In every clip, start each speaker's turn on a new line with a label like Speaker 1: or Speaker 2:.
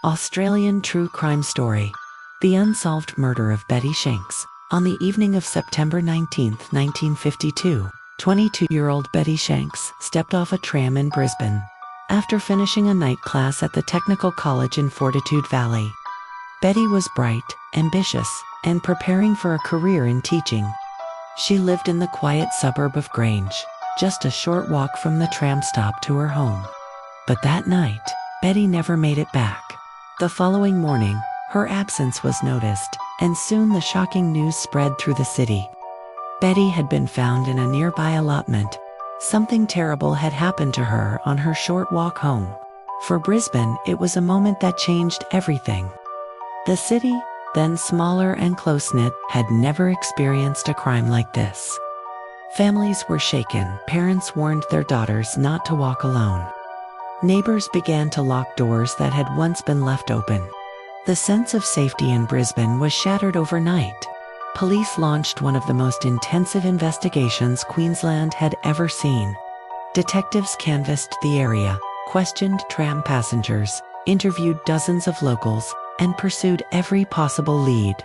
Speaker 1: Australian true crime story. The unsolved murder of Betty Shanks. On the evening of September 19, 1952, 22-year-old Betty Shanks stepped off a tram in Brisbane after finishing a night class at the Technical College in Fortitude Valley. Betty was bright, ambitious, and preparing for a career in teaching. She lived in the quiet suburb of Grange, just a short walk from the tram stop to her home. But that night, Betty never made it back. The following morning, her absence was noticed, and soon the shocking news spread through the city. Betty had been found in a nearby allotment. Something terrible had happened to her on her short walk home. For Brisbane, it was a moment that changed everything. The city, then smaller and close-knit, had never experienced a crime like this. Families were shaken. Parents warned their daughters not to walk alone. Neighbors began to lock doors that had once been left open. The sense of safety in Brisbane was shattered overnight. Police launched one of the most intensive investigations Queensland had ever seen. Detectives canvassed the area, questioned tram passengers, interviewed dozens of locals, and pursued every possible lead.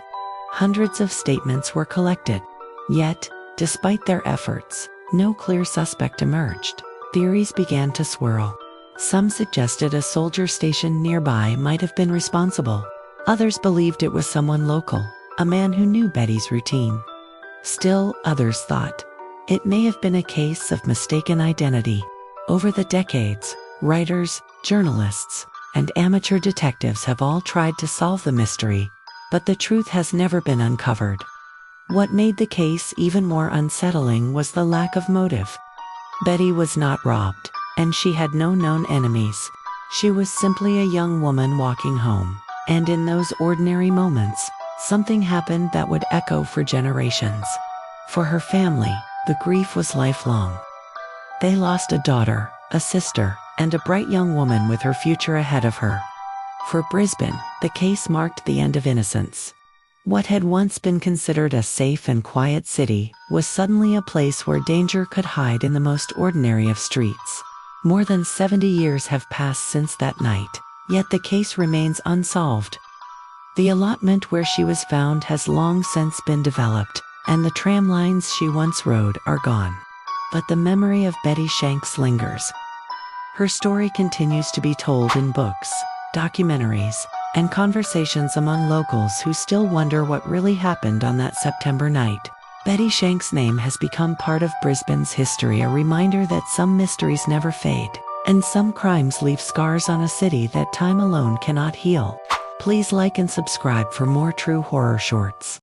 Speaker 1: Hundreds of statements were collected. Yet, despite their efforts, no clear suspect emerged. Theories began to swirl. Some suggested a soldier stationed nearby might have been responsible. Others believed it was someone local, a man who knew Betty's routine. Still, others thought it may have been a case of mistaken identity. Over the decades, writers, journalists, and amateur detectives have all tried to solve the mystery, but the truth has never been uncovered. What made the case even more unsettling was the lack of motive. Betty was not robbed, and she had no known enemies. She was simply a young woman walking home, and in those ordinary moments, something happened that would echo for generations. For her family, the grief was lifelong. They lost a daughter, a sister, and a bright young woman with her future ahead of her. For Brisbane, the case marked the end of innocence. What had once been considered a safe and quiet city was suddenly a place where danger could hide in the most ordinary of streets. More than 70 years have passed since that night, yet the case remains unsolved. The allotment where she was found has long since been developed, and the tram lines she once rode are gone. But the memory of Betty Shanks lingers. Her story continues to be told in books, documentaries, and conversations among locals who still wonder what really happened on that September night. Betty Shanks' name has become part of Brisbane's history, a reminder that some mysteries never fade, and some crimes leave scars on a city that time alone cannot heal. Please like and subscribe for more true horror shorts.